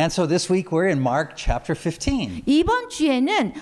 And so this week we're in Mark chapter 15. 이번 주에는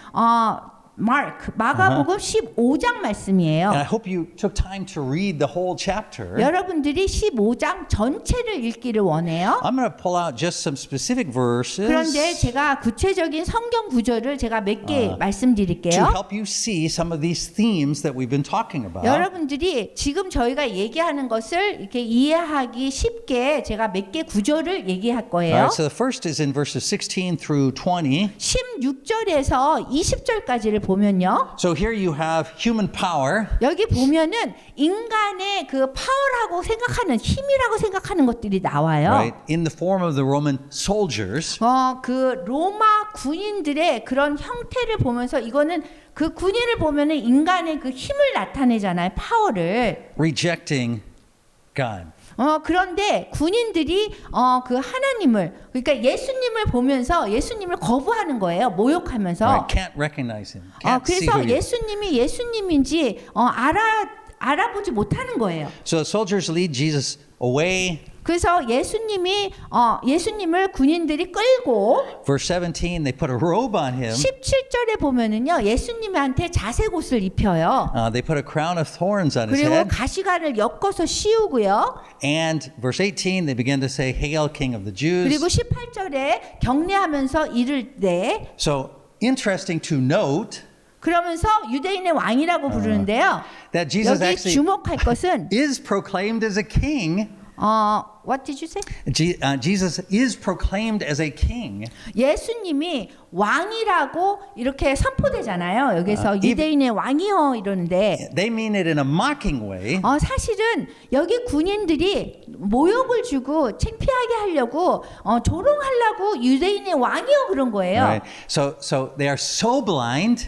마가복음 15장 말씀이에요. And I hope you took time to read the whole chapter. 여러분들이 15장 전체를 읽기를 원해요. I'm going to pull out just some specific verses 그런데 제가 구체적인 성경 구절을 제가 몇 개 to 말씀드릴게요. help you see some of these themes that we've been talking about. 여러분들이 지금 저희가 얘기하는 것을 이렇게 이해하기 쉽게 제가 몇 개 구절을 얘기할 거예요. All right, so the first is in verses 16 through 20. 16절에서 20절까지를 보면요. So here you have human power. 여기 보면은 인간의 그 파워라고 생각하는 힘이라고 생각하는 것들이 나와요. Right, in the form of the Roman soldiers. 그 로마 군인들의 그런 형태를 보면서 이거는 그 군인을 보면은 인간의 그 힘을 나타내잖아요. 파워를. Rejecting God. 그런데 군인들이 그 하나님을 그러니까 예수님을 보면서 예수님을 거부하는 거예요. 모욕하면서. Right, can't recognize him. Can't see who 그래서 he is. 예수님이 예수님인지 알아보지 못하는 거예요. So the soldiers lead Jesus away. 그래서 예수님을 군인들이 끌고 Verse 17, they put a robe on him. 17절에 보면은요. 예수님한테 자색 옷을 입혀요. They put a crown of thorns on his 그리고 head. 가시관을 엮어서 씌우고요. And verse 18, they begin to say, Hail, King of the Jews. 그리고 18절에 경례하면서 이를 때 So interesting to note 그러면서 유대인의 왕이라고 부르는데요. that Jesus 여기 actually 주목할 것은 is proclaimed as a king. What did you say? Jesus is proclaimed as a king. 예수님이 왕이라고 이렇게 선포되잖아요. 여기서 유대인의 왕이요 이러는데 They mean it in a mocking way. 사실은 여기 군인들이 모욕을 주고 창피하게 하려고 조롱하려고 유대인의 왕이요 그런 거예요. Right? So they are so blind.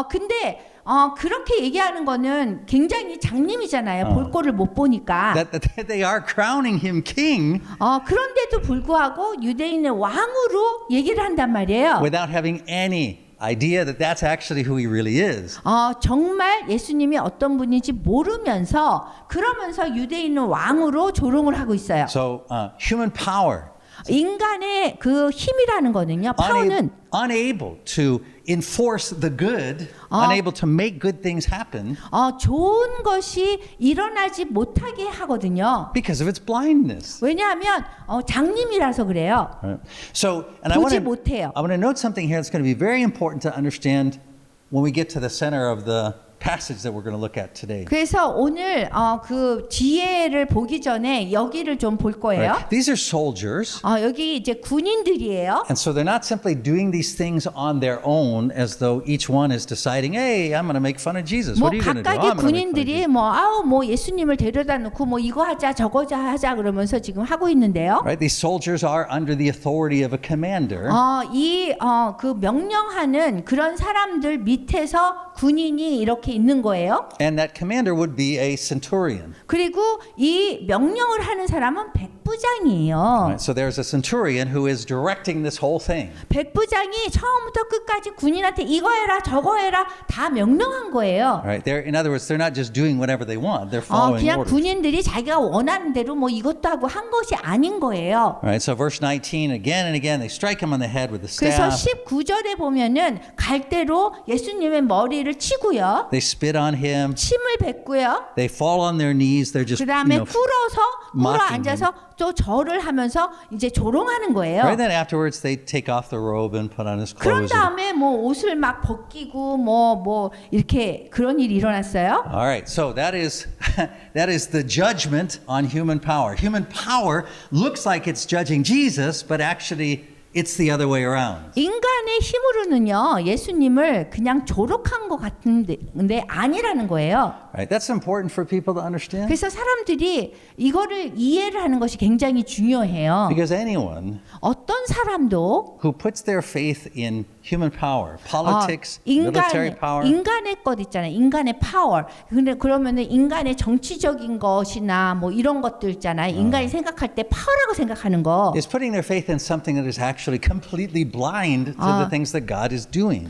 근데 그렇게 얘기하는 거는 굉장히 장님이잖아요. 볼 거를 못 보니까. That they are crowning him king 그런데도 불구하고 유대인의 왕으로 얘기를 한단 말이에요. without having any idea that that's actually who he really is. 정말 예수님이 어떤 분인지 모르면서 그러면서 유대인은 왕으로 조롱을 하고 있어요. So human power, 인간의 그 힘이라는 거는요. 파워는 unable to enforce the good, unable to make good things happen 좋은 것이 일어나지 못하게 하거든요. because of its blindness. 왜냐하면 장님이라서 그래요. Right. So, and I 보지 want 못해요. to note something here that's going to be very important to understand when we get to the center of the passage that we're going to look at today. 그래서 오늘 그 지혜를 보기 전에 여기를 좀 볼 거예요. Right. These are soldiers. 여기 이제 군인들이에요. And so they're not simply doing these things on their own as though each one is deciding, hey, I'm going to make fun of Jesus. 뭐 What are you going to do? 각각의 I'm going to make fun of 군인들이 Jesus. 뭐 예수님을 데려다 놓고 뭐 이거 하자 저거 하자 그러면서 지금 하고 있는데요. Right? These soldiers are under the authority of a commander. 그 명령하는 그런 사람들 밑에서 군인이 이렇게 있는 거예요. And that commander would be a centurion. 그리고 이 명령을 하는 사람은 백부장이에요. Right? So there's a centurion who is directing this whole thing. 백부장이 처음부터 끝까지 군인한테 이거 해라 저거 해라 다 명령한 거예요. Right? In other words, they're not just doing whatever they want. They're following 그냥 orders. 군인들이 자기가 원하는 대로 뭐 이것도 하고 한 것이 아닌 거예요. Right? So verse 19, again and again, they strike him on the head with the 그래서 staff. 19절에 보면은 갈대로 예수님의 머리를 치고요. They spit on him. 침을 뱉고요. They fall on their knees. They're just, 그다음에 꿇어 mocking 앉아서 또 절을 하면서 이제 조롱하는 거예요. Right then afterwards, they take off the robe and put on his 그런 clothes. 다음에 뭐 옷을 막 벗기고 뭐 이렇게 그런 일이 일어났어요. All right, so that is the judgment on human power. Human power looks like it's judging Jesus, but actually it's the other way around. 인간의 힘으로는요 예수님을 그냥 조롱한 것 같은데 근데 아니라는 거예요. Right? That's important for people to understand. 그래서 사람들이 이거를 이해를 하는 것이 굉장히 중요해요. Because anyone 어떤 사람도 who puts their faith in human power, politics, military power, 인간의 것 있잖아요. 인간의 파워. 근데 그러면은 인간의 정치적인 것이나 뭐 이런 것들 있잖아요. 인간이 생각할 때 파워라고 생각하는 거. is putting their faith in something that is actually completely blind to the things that God is doing.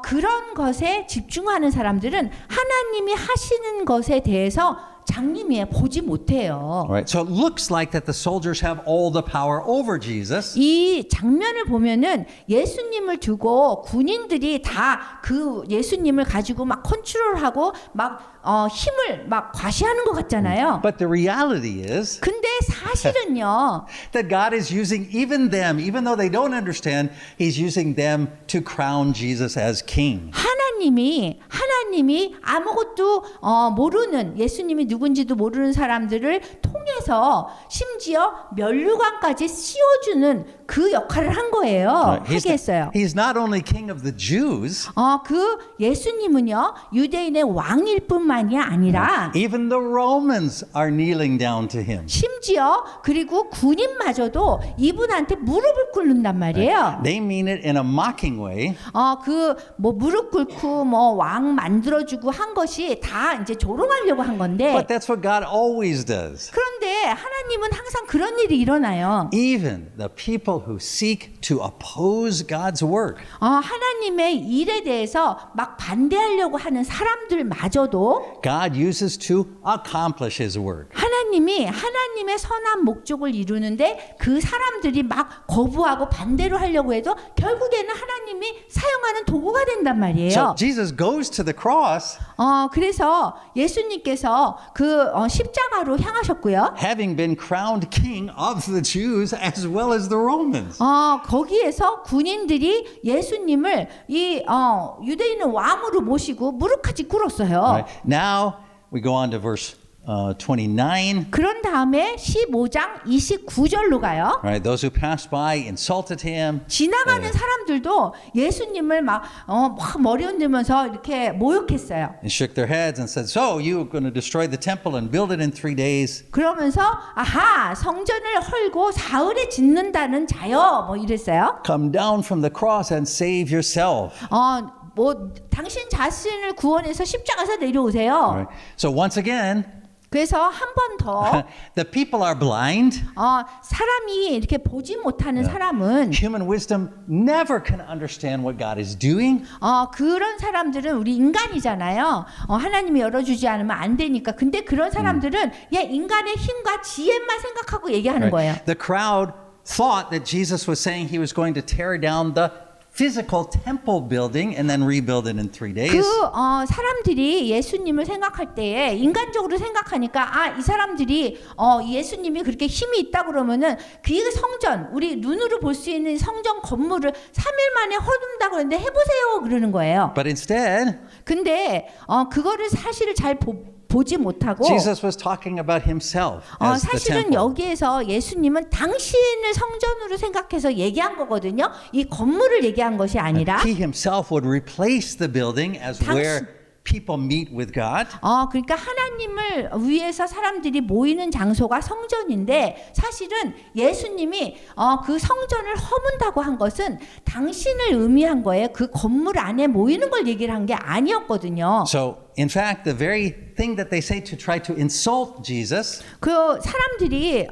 그런 것에 집중하는 사람들은 하나님이 하시는 것에 대해서 장님이에요. 보지 못해요. Right? So it looks like that the soldiers have all the power over Jesus. 이 장면을 보면은 예수님을 두고 군인들이 다 그 예수님을 가지고 막 컨트롤하고 막 힘을 막 과시하는 것 같잖아요. But the reality is 근데 사실은요. that God is using even them, even though they don't understand, He's using them to crown Jesus as king. 하나님이 아무것도 모르는 예수님이 누군지도 모르는 사람들을 통해서 심지어 면류관까지 씌워주는 그 역할을 한 거예요. 하게 했어요. He's not only king of the Jews, 그 예수님은요 유대인의 왕일 뿐만이 아니라 even the Romans are kneeling down to Him. 심지어 그리고 군인마저도 이분한테 무릎을 꿇는단 말이에요. They mean it in a mocking way. 그 뭐 무릎 꿇고 뭐 왕 만들어주고 한 것이 다 이제 조롱하려고 한 건데. But that's what God always does. 그런데 하나님은 항상 그런 일이 일어나요. Even the people who seek to oppose God's work. 하나님의 일에 대해서 막 반대하려고 하는 사람들마저도 God uses to accomplish His work. 하나님이 하나님의 선한 목적을 이루는데 그 사람들이 막 거부하고 반대로 하려고 해도 결국에는 하나님이 사용하는 도구가 된단 말이에요. So Jesus goes to the cross, 그래서 예수님께서 그 십자가로 향하셨고요. having been crowned king of the Jews as well as the Romans. 거기에서 군인들이 예수님을 이 유대인의 왕으로 모시고 무릎까지 꿇었어요. Right? Now we go on to verse 29. 그런 다음에 15장 29절로 가요. Right? Those who passed by insulted him. 지나가는 사람들도 예수님을 막 머리 흔들면서 이렇게 모욕했어요. And shook their heads and said, "So you are going to destroy the temple and build it in 3 days?" 그러면서 성전을 헐고 사흘에 짓는다는 자여 뭐 이랬어요. Come down from the cross and save yourself. 당신 자신을 구원해서 십자가에서 내려오세요. Right? So once again, 그래서 한 번 더 the people are blind. 사람이 이렇게 보지 못하는 사람은 Human wisdom never can understand what God is doing. 그런 사람들은 우리 인간이잖아요. 하나님이 열어주지 않으면 안 되니까. 근데 그런 사람들은 인간의 힘과 지혜만 생각하고 얘기하는 거예요. The crowd thought that Jesus was saying He was going to tear down the physical temple building and then rebuild it in 3 days. 사람들이 예수님을 생각할 때에 인간적으로 생각하니까 이 사람들이 예수님이 그렇게 힘이 있다 그러면은 그 성전 우리 눈으로 볼 수 있는 성전 건물을 3일 만에 헐든다 그러는데 해보세요 그러는 거예요. But instead, 근데 그거를 사실을 잘 보지 못하고 Jesus was talking about Himself as the 사실은 temple. 여기에서 예수님은 당신을 성전으로 생각해서 얘기한 거거든요. 이 건물을 얘기한 것이 아니라 He Himself would replace the building as where people meet with God. 그러니까 하나님을 위해서 사람들이 모이는 장소가 성전인데 사실은 예수님이 그 성전을 허문다고 한 것은 당신을 의미한 거예요. 그 건물 안에 모이는 걸 얘기를 한 게 아니었거든요. So, in fact, the very thing that they say to try to insult Jesus 그 사람들이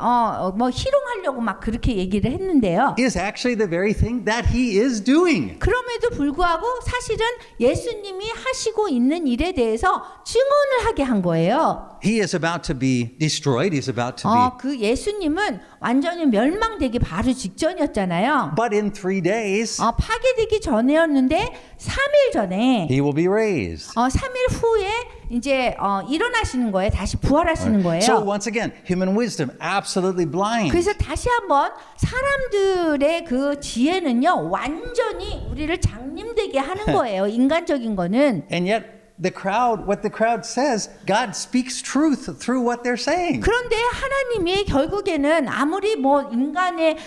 뭐 희롱하려고 막 그렇게 얘기를 했는데요. is actually the very thing that He is doing. 그럼에도 불구하고 사실은 예수님이 하시고 있는 일에 대해서 증언을 하게 한 거예요. He is about to be destroyed. He's about to be. 그 예수님은 완전히 멸망되기 바로 직전이었잖아요. But in 3 days, 파괴되기 전이었는데 3일 전에 He will be raised. 3일 후에 이제 일어나시는 거예요. 다시 부활하시는 거예요. So once again, human wisdom absolutely blind. 그래서 다시 한번 사람들의 그 지혜는요 완전히 우리를 장님되게 하는 거예요. 인간적인 거는. And yet what the crowd says, God speaks truth through what they're saying. 그런데 하나님이 결국에는 아무리 뭐 인간의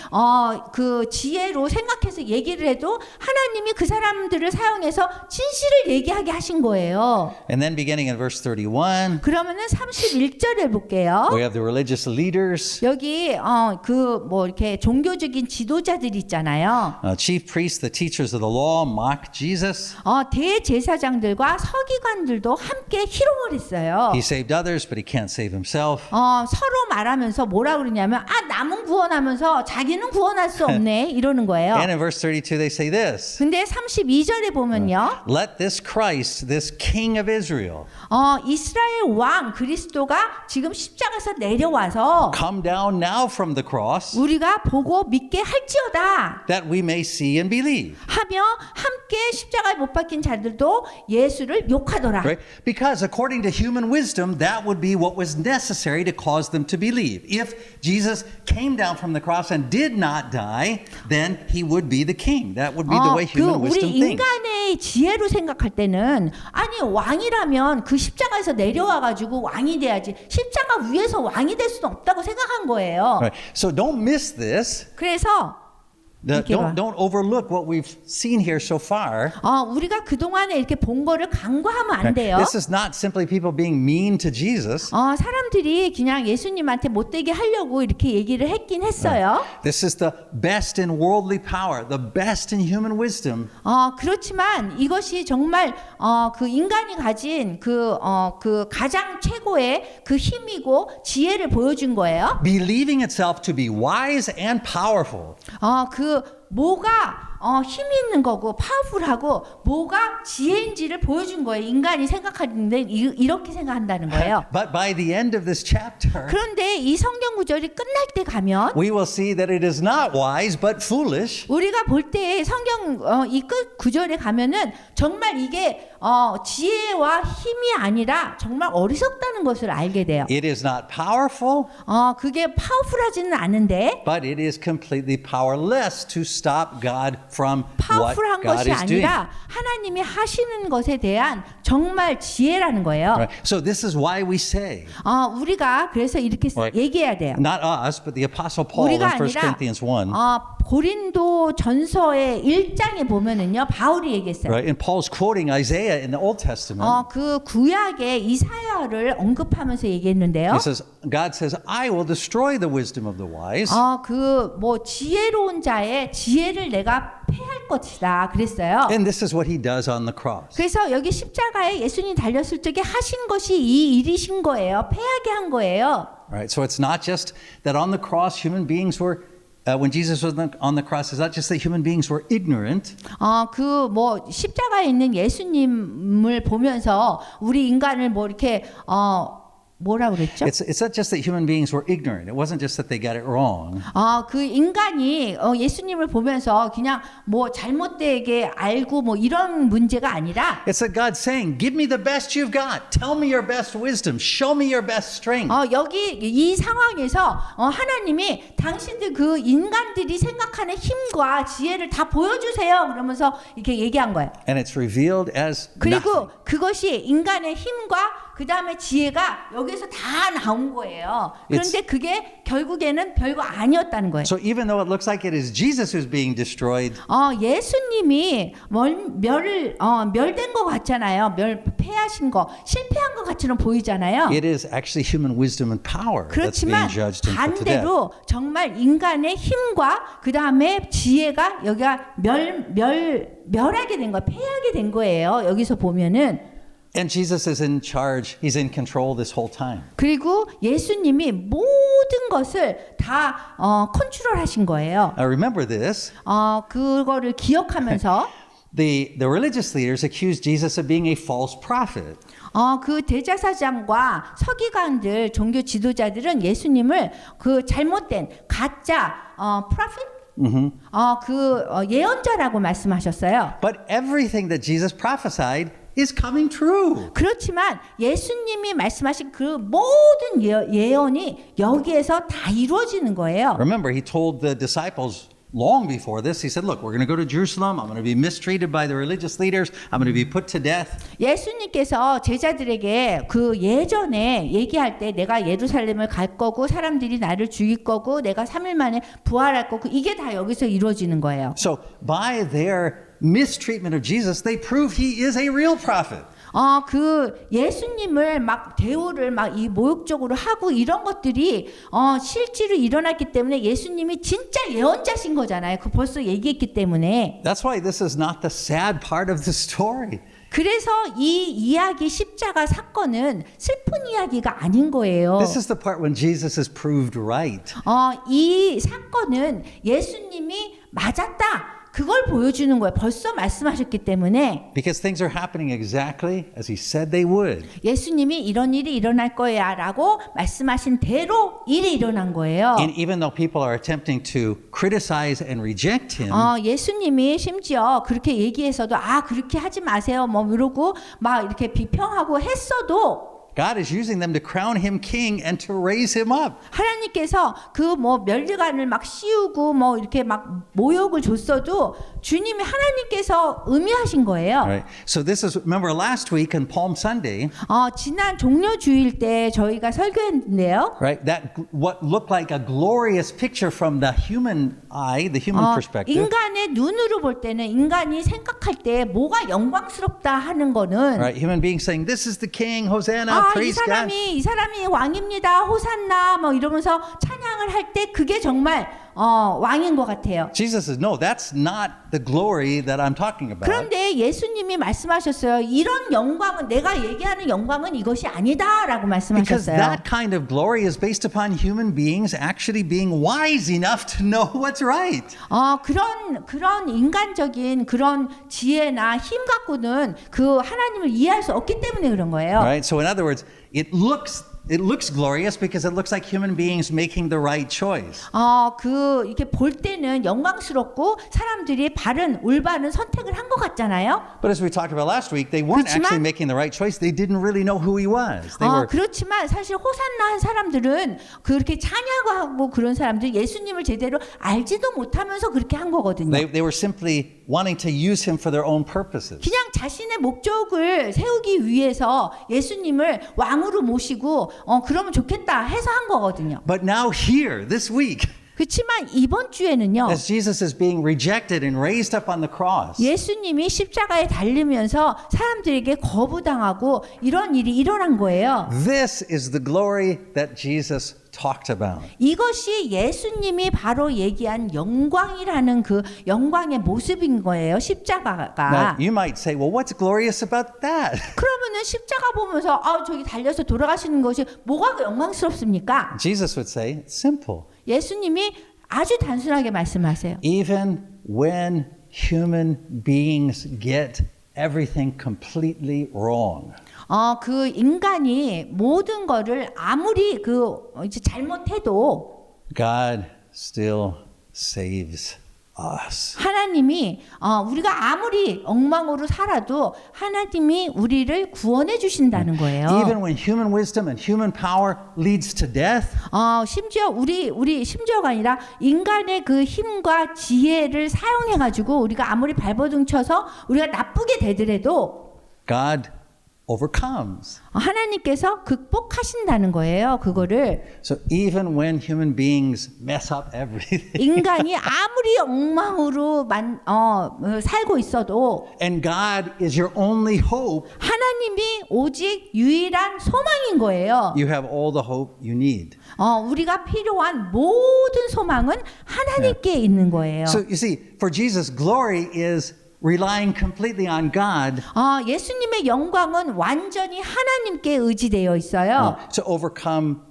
그 지혜로 생각해서 얘기를 해도 하나님이 그 사람들을 사용해서 진실을 얘기하게 하신 거예요. And then beginning in verse 31, 그러면은 31절에 볼게요. we have the religious leaders, 여기 그 뭐 이렇게 종교적인 지도자들 있잖아요. chief priests, the teachers of the law mock Jesus. 대제사장들과 서기관 서기관들도 함께 희롱을 했어요. He saved others, but he can't save himself. 서로 말하면서 뭐라 그러냐면 남은 구원하면서 자기는 구원할 수 없네 이러는 거예요. And in verse 32, they say this. 근데 32절에 보면요. Let this Christ, this King of Israel, 이스라엘 왕 그리스도가 지금 십자가에서 내려와서 come down now from the cross 우리가 보고 믿게 할지어다 that we may see and believe. 하며 함께 십자가에 못 박힌 자들도 예수를 욕하더라. Right? Because according to human wisdom, that would be what was necessary to cause them to believe. If Jesus came down from the cross and did not die, then he would be the king. That would be the way human 우리 wisdom thinks. 인간의 지혜로 생각할 때는 아니 왕이라면 그 십자가에서 내려와 가지고 왕이 돼야지 십자가 위에서 왕이 될 수는 없다고 생각한 거예요. Right. So don't miss this. 그래서 Don't overlook what we've seen here so far. 우리가 그동안에 이렇게 본 거를 간과하면 안 돼요. This is not simply people being mean to Jesus. 사람들이 그냥 예수님한테 못되게 하려고 이렇게 얘기를 했긴 했어요. This is the best in worldly power, the best in human wisdom. 그렇지만 이것이 정말 그 인간이 가진 그 가장 최고의 그 힘이고 지혜를 보여준 거예요. Believing itself to be wise and powerful. 뭐가 힘 있는 거고 파워풀하고 뭐가 지혜인지를 보여준 거예요. 인간이 생각하는데 이렇게 생각한다는 거예요. But by the end of this chapter, 그런데 이 성경 구절이 끝날 때 가면 we will see that it is not wise but foolish. 우리가 볼 때 성경 이 끝 구절에 가면은 정말 이게 지혜와 힘이 아니라 정말 어리석다는 것을 알게 돼요. It is not powerful, 그게 파워풀하지는 않은데 but it is completely powerless to stop God from what 파워풀한 God 것이 is doing. 아니라 하나님이 하시는 것에 대한 정말 지혜라는 거예요. Right? So this is why we say, 우리가 그래서 이렇게 Right. 얘기해야 돼요. not us, but the Apostle Paul in 우리가 1 아니라 Corinthians 1. 고린도 전서의 1장에 보면은요 바울이 얘기했어요. Right? And Paul's quoting Isaiah in the Old Testament. 그 구약의 이사야를 언급하면서 얘기했는데요. He says, God says, I will destroy the wisdom of the wise. 지혜로운 자의 지혜를 내가 패할 것이다 그랬어요. And this is what he does on the cross. 그래서 여기 십자가에 예수님 달렸을 적에 하신 것이 이 일이신 거예요. 패하게 한 거예요. Right? So it's not just that on the cross human beings were when Jesus was on the cross, it's not just that human beings were ignorant. 십자가에 있는 예수님을 보면서 우리 인간을 이렇게 뭐라 그랬죠? It's not just that human beings were ignorant. It wasn't just that they got it wrong. 그 인간이 예수님을 보면서 그냥 잘못되게 알고 이런 문제가 아니라 It's that God's saying, give me the best you've got. Tell me your best wisdom. Show me your best strength. 여기 이 상황에서 하나님이 당신들 그 인간들이 생각하는 힘과 지혜를 다 보여주세요. 그러면서 이렇게 얘기한 거예요. And it's revealed as 그리고 nothing. 그것이 인간의 힘과 그 다음에 지혜가 여기서 다 나온 거예요. 그런데 그게 결국에는 별거 아니었다는 거예요. So even though it looks like it is Jesus who's being destroyed, 예수님이 멸된 것 같잖아요. 패하신 거, 실패한 것 같이는 보이잖아요. it is actually human wisdom and power that's being 그렇지만 judged and put to death. 반대로 정말 인간의 힘과 그 다음에 지혜가 여기가 멸하게 된 거예요. 패하게 된 거예요. 여기서 보면은. And Jesus is in charge. He's in control this whole time. 그리고 예수님이 모든 것을 다 컨트롤하신 거예요. Now remember this. 그거를 기억하면서 The religious leaders accused Jesus of being a false prophet. 그 대제사장과 서기관들, 종교 지도자들은 예수님을 그 잘못된 가짜 prophet 예언자라고 말씀하셨어요. But everything that Jesus prophesied is coming true. 그렇지만 예수님이 말씀하신 그 모든 예언이 여기에서 다 이루어지는 거예요. Remember, he told the disciples long before this, he said, look, we're going to go to Jerusalem. I'm going to be mistreated by the religious leaders. I'm going to be put to death. 예수님께서 제자들에게 그 예전에 얘기할 때 내가 예루살렘을 갈 거고 사람들이 나를 죽일 거고 내가 3일 만에 부활할 거고 이게 다 여기서 이루어지는 거예요. So by their mistreatment of Jesus, they prove he is a real prophet. 그 예수님을 막 대우를 막 이 모욕적으로 하고 이런 것들이 실제로 일어났기 때문에 예수님이 진짜 예언자신 거잖아요. 그 벌써 얘기했기 때문에. That's why this is not the sad part of the story. 그래서 이 이야기 십자가 사건은 슬픈 이야기가 아닌 거예요. This is the part when Jesus is proved right. 이 사건은 예수님이 맞았다. 그걸 보여주는 거예요. 벌써 말씀하셨기 때문에. Because things are happening exactly as he said they would. 예수님이 이런 일이 일어날 거야 라고 말씀하신 대로 일이 일어난 거예요. And even though people are attempting to criticize and reject him, 예수님이 심지어 그렇게 얘기해서도 그렇게 하지 마세요 뭐 이러고 막 이렇게 비평하고 했어도 God is using them to crown him king and to raise him up. 하나님께서 그 뭐 면류관을 막 씌우고 뭐 이렇게 막 모욕을 줬어도 주님이 하나님께서 의미하신 거예요. Right. So this is, remember last week on Palm Sunday, 지난 종려 주일 때 저희가 설교했는데요. right? That what looked like a glorious picture from the human eye, the human perspective. 인간의 눈으로 볼 때는 인간이 생각할 때 뭐가 영광스럽다 하는 거는 Right, human beings saying, "This is the king, Hosanna, praise God." 이 사람이 왕입니다. 호산나 뭐 이러면서 찬양을 할 때 그게 정말 왕인 것 같아요. Jesus says, "No, that's not the glory that I'm talking about." 그런데 예수님이 말씀하셨어요. 이런 영광은 내가 얘기하는 영광은 이것이 아니다라고 Because 말씀하셨어요. that kind of glory is based upon human beings actually being wise enough to know what's right. 그런 인간적인 그런 지혜나 힘 갖고는 그 하나님을 이해할 수 없기 때문에 그런 거예요. Right? So in other words, it looks glorious because it looks like human beings making the right choice. 이렇게 볼 때는 영광스럽고 사람들이 올바른 선택을 한 것 같잖아요. But as we talked about last week, they weren't actually making the right choice. They didn't really know who he was. They were 그렇지만 사실 호산나 한 사람들은 그렇게 찬양하고 그런 사람들 예수님을 제대로 알지도 못하면서 그렇게 한 거거든요. they were simply wanting to use him for their own purposes. 그냥 자신의 목적을 세우기 위해서 예수님을 왕으로 모시고 그러면 좋겠다 해서 한 거거든요. But now here, this week, 그렇지만 이번 주에는요. as Jesus is being rejected and raised up on the cross, 예수님이 십자가에 달리면서 사람들에게 거부당하고 이런 일이 일어난 거예요. this is the glory that Jesus talked about. 이것이 예수님이 바로 얘기한 영광이라는 그 영광의 모습인 거예요. 십자가가. Now, you might say, well, what's glorious about that? 그러면은 십자가 보면서 저기 달려서 돌아가시는 것이 뭐가 영광스럽습니까? Jesus would say, it's simple. 예수님이 아주 단순하게 말씀하세요. Even when human beings get everything completely wrong. 그 인간이 모든 거를 아무리 이제 잘못해도 God still saves us. 하나님이 우리가 아무리 엉망으로 살아도 하나님이 우리를 구원해 주신다는 거예요. Even when human wisdom and human power leads to death, 심지어 우리 심지어가 아니라 인간의 그 힘과 지혜를 사용해 가지고 우리가 아무리 발버둥 쳐서 우리가 나쁘게 되더라도 God overcomes. 하나님께서 극복하신다는 거예요. 그거를 So even when human beings mess up everything, 인간이 아무리 엉망으로 살고 있어도 and God is your only hope, 하나님이 오직 유일한 소망인 거예요. you have all the hope you need. 우리가 필요한 모든 소망은 하나님께 있는 거예요. So you see, for Jesus, glory is relying completely on God 예수님의 영광은 완전히 하나님께 의지되어 있어요. to overcome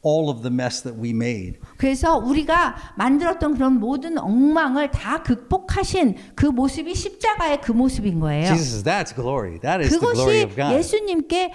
all of the mess that we made. 그래서 우리가 만들었던 그런 모든 엉망을 다 극복하신 그 모습이 십자가의 그 모습인 거예요. Jesus says, that's glory. That is the glory 그것이 of God. 예수님께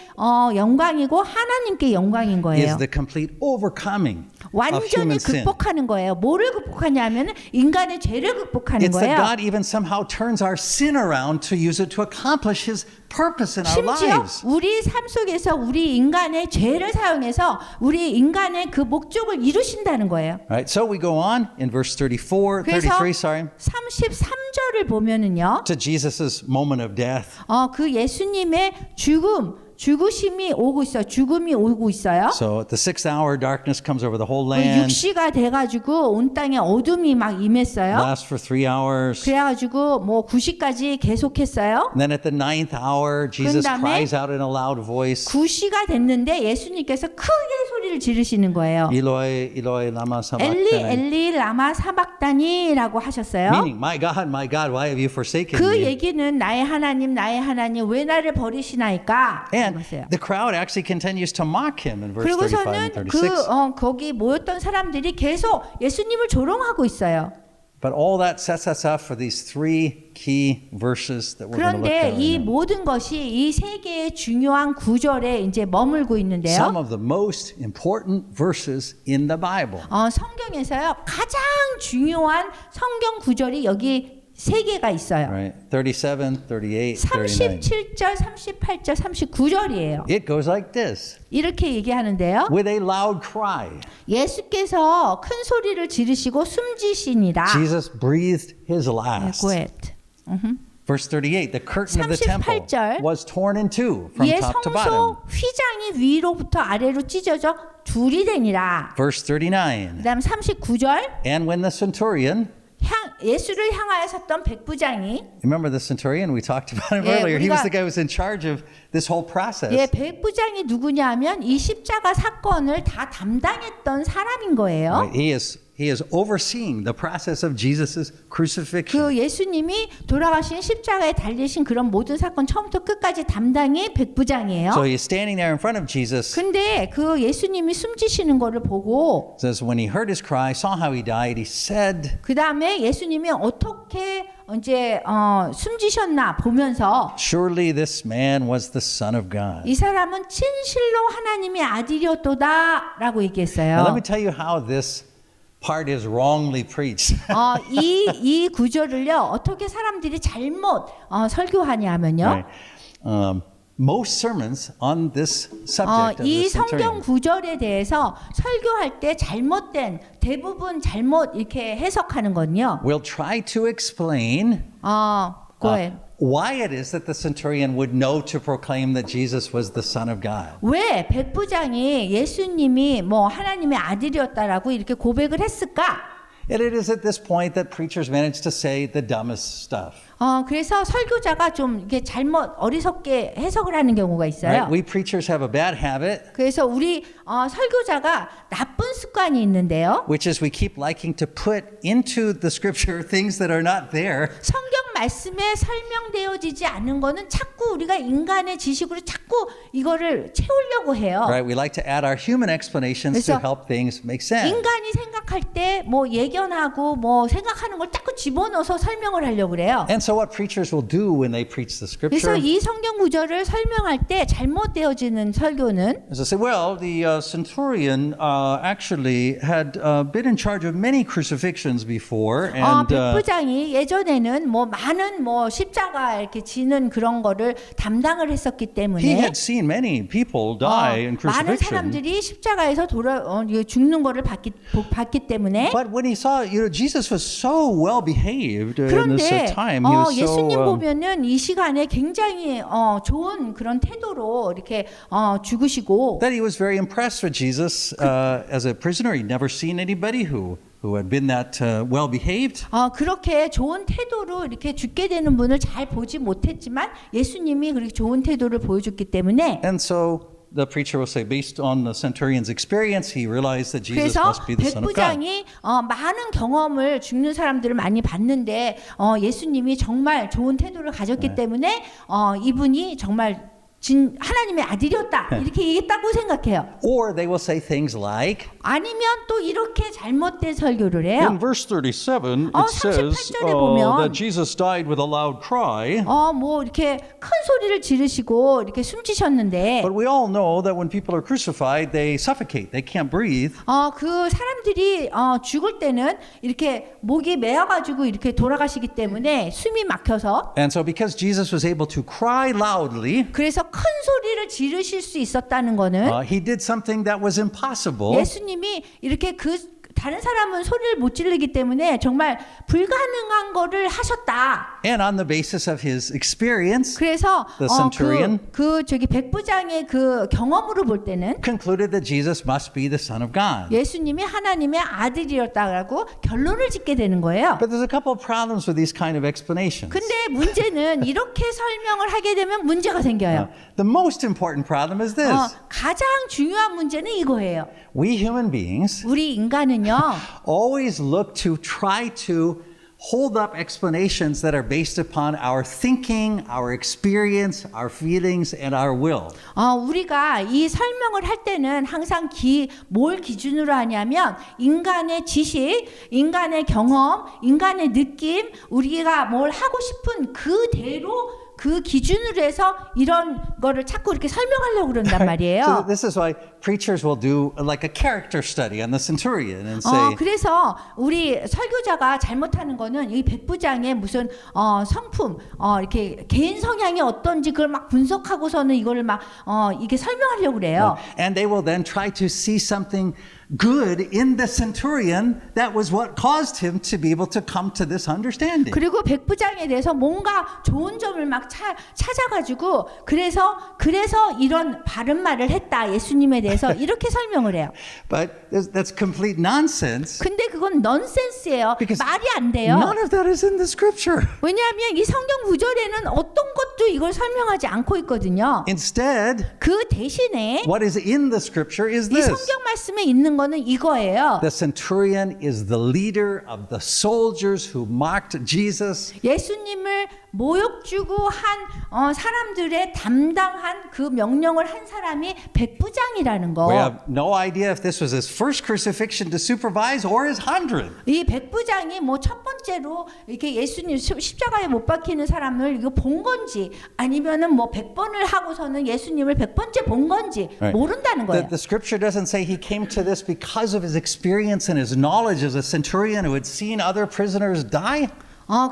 영광이고 하나님께 영광인 Is 거예요. the complete overcoming of 완전히 human sin. 극복하는 거예요. 뭐를 극복하냐면 인간의 죄를 극복하는 It's that 거예요. God even somehow turns our sin around to use it to accomplish His purpose in our 심지어 lives. 우리 삶 속에서 우리 인간의 죄를 사용해서 우리 인간의 그 목적을 이루신다는 거예요. Right. So we go on in verse 34, 그래서 33. Sorry, 33절을 보면은요. to Jesus's moment of death. 그 예수님의 죽음 죽으심이 오고 있어요. 죽음이 오고 있어요. So at the 6th hour, darkness comes over the whole 그 land, 6시가 돼가지고 온 땅에 어둠이 막 임했어요. lasts for 3 hours. 그래가지고 뭐 9시까지 계속했어요. And then at the 9th hour, Jesus 다음에 cries out in a loud voice, 9시가 됐는데 예수님께서 크게 소리를 지르시는 거예요. Eloi, Eloi, lama 엘리 sabachthani. 엘리 라마 사박다니라고 하셨어요. Meaning, my God, why have you forsaken 그 me? 얘기는 나의 하나님 왜 나를 버리시나이까? And 그랬어요. the crowd actually continues to mock him in verse 35 and 그리고서는 36. 거기 모였던 사람들이 계속 예수님을 조롱하고 있어요. But all that sets us up for these 3 key verses that we're going to look 그런데 at. 이 right now. 모든 것이 이 세 개의 중요한 구절에 이제 머물고 있는데요. Some of the most important verses in the Bible. 성경에서요 가장 중요한 성경 구절이 여기 세 개가 있어요. Right? 37, 38, 39. 37절, 38절, 39절이에요. It goes like this. 이렇게 얘기하는데요. With a loud cry, 예수께서 큰 소리를 지르시고 숨지시니라. Jesus breathed his last. Goethe. Verse 38, the curtain of the temple 38절. was torn in two from 예 top to bottom. 성소 휘장이 위로부터 아래로 찢어져 둘이 되니라. Verse 39, 그다음 39절 and when the centurion, 예수를 향하여 섰던 백부장이 remember the centurion? We talked about him 예, earlier. He was 우리가- the guy who was in charge of this whole process. 예, 백부장이 누구냐면 이 십자가 사건을 다 담당했던 사람인 거예요. Right? He is overseeing the process of Jesus' crucifixion. 그 예수님이 돌아가신 십자가에 달리신 그런 모든 사건 처음부터 끝까지 담당이 백부장이에요. So he's standing there in front of Jesus. 근데 그 예수님이 숨지시는 거를 보고 Says when he heard his cry, saw how he died, he said, 그 다음에 예수님이 어떻게 이제 숨지셨나 보면서 surely this man was the Son of God. 이 사람은 진실로 하나님의 아들이었도다라고 Now let 얘기했어요. me tell you how this part is wrongly preached. 이 구절을요 어떻게 사람들이 잘못 설교하냐면요. Right. Most sermons on this subject of 이 the 성경 centurion 구절에 대해서 설교할 때 잘못된 대부분 잘못 이렇게 해석하는 건요. will try to explain 그거예요. why it is that the centurion would know to proclaim that Jesus was the Son of God. 왜 백부장이 예수님이 뭐 하나님의 아들이었다라고 이렇게 고백을 했을까? And it is at this point that preachers manage to say the dumbest stuff. 그래서 설교자가 좀 이게 잘못 어리석게 해석을 하는 경우가 있어요. Right? We preachers have a bad habit, 그래서 우리 설교자가 나쁜 습관이 있는데요. which is we keep liking to put into the scripture things that are not there. 성경 말씀에 설명되어지지 않은 거는 자꾸 우리가 인간의 지식으로 자꾸 이거를 채우려고 해요. Right? We like to add our human explanations to 그래서 help things make sense. 인간이 생각할 때 뭐 예견하고 뭐 생각하는 걸 자꾸 집어넣어서 설명을 하려고 그래요. And so what preachers will do when they preach the 그래서 scripture 이 성경 구절을 설명할 때 잘못되어지는 설교는 is to say, well, the centurion actually had been in charge of many crucifixions before, and 백부장이 예전에는 뭐 많은 뭐 십자가 이렇게 지는 그런 거를 담당을 했었기 he 때문에 had seen many people die in 많은 crucifixion. 사람들이 십자가에서 죽는 거를 봤기 때문에 But when he saw, Jesus was so well behaved in this 그런데 time, he was 예수님 so. 보면은 이 시간에 굉장히 좋은 그런 태도로 이렇게 죽으시고 That he was very impressed with Jesus as a prisoner. He'd never seen anybody who had been that well behaved. 그렇게 좋은 태도로 이렇게 죽게 되는 분을 잘 보지 못했지만 예수님이 그렇게 좋은 태도를 보여줬기 때문에 And so the preacher will say, based on the centurion's experience, he realized that Jesus 그래서 must be the Son of God. 백부장이 많은 경험을 죽는 사람들을 많이 봤는데 예수님이 정말 좋은 태도를 가졌기 때문에 이분이 정말 하나님의 아들이었다 이렇게 얘기했다고 생각해요. Or they will say things like, 아니면 또 이렇게 잘못된 설교를 해요. in verse 37, it says 38절에 보면 that Jesus died with a loud cry. 뭐 이렇게 큰 소리를 지르시고 이렇게 숨지셨는데 But we all know that when people are crucified, they suffocate. They can't breathe. 그 사람들이 죽을 때는 이렇게 목이 메어가지고 이렇게 돌아가시기 때문에 숨이 막혀서 And so because Jesus was able to cry loudly, 그래서 큰 소리를 지르실 수 있었다는 거는 he did something that was impossible. 예수님이 이렇게 그 다른 사람은 소리를 못 지르기 때문에 정말 불가능한 거를 하셨다. And on the basis of his experience, 그래서 the centurion 저기 백부장의 그 경험으로 볼 때는 concluded that Jesus must be the Son of God. 예수님이 하나님의 아들이었다고 결론을 짓게 되는 거예요. But there's a couple of problems with these kind of explanations. 근데 문제는 이렇게 설명을 하게 되면 문제가 생겨요. The most important problem is this. 가장 중요한 문제는 이거예요. We human beings 우리 인간은요. always look to try to hold up explanations that are based upon our thinking, our experience, our feelings, and our will. 우리가 이 설명을 할 때는 항상 뭘 기준으로 하냐면 인간의 지식, 인간의 경험, 인간의 느낌, 우리가 뭘 하고 싶은 그대로 그 기준으로 해서 이런 거를 자꾸 이렇게 설명하려고 그런단 So 말이에요. this is why preachers will do like a character study on the centurion and say, 그래서 우리 설교자가 잘못하는 거는 이 백부장의 무슨 성품, 이렇게 개인 성향이 어떤지 그걸 막 분석하고서는 이거를 막 이게 설명하려고 그래요. and they will then try to see something good in the centurion that was what caused him to be able to come to this understanding. 그리고 백부장에 대해서 뭔가 좋은 점을 막 찾아가지고 그래서 이런 바른 말을 했다 예수님에 대해서 이렇게 설명을 해요. But that's complete nonsense. 근데 그건 넌센스예요. Because 말이 안 돼요. None of that is in the scripture. 왜냐하면 이 성경 구절에는 어떤 것도 이걸 설명하지 않고 있거든요. Instead, 그 대신에 what is in the scripture is 이 this. 성경 말씀에 있는 거는 이거예요. The centurion is the leader of the soldiers who mocked Jesus. 예수님을 모욕 주고 한 사람들의 담당한 그 명령을 한 사람이 백부장이라는 거. We have no idea if this was his first crucifixion to supervise or his 100th. 이 백부장이 뭐 첫 번째로 이렇게 예수님 십자가에 못 박히는 사람을 이거 본 건지 아니면은 뭐 100번을 하고서는 예수님을 100번째 본 건지 모른다는 거예요. The scripture doesn't say he came to this because of his experience and his knowledge as a centurion who had seen other prisoners die.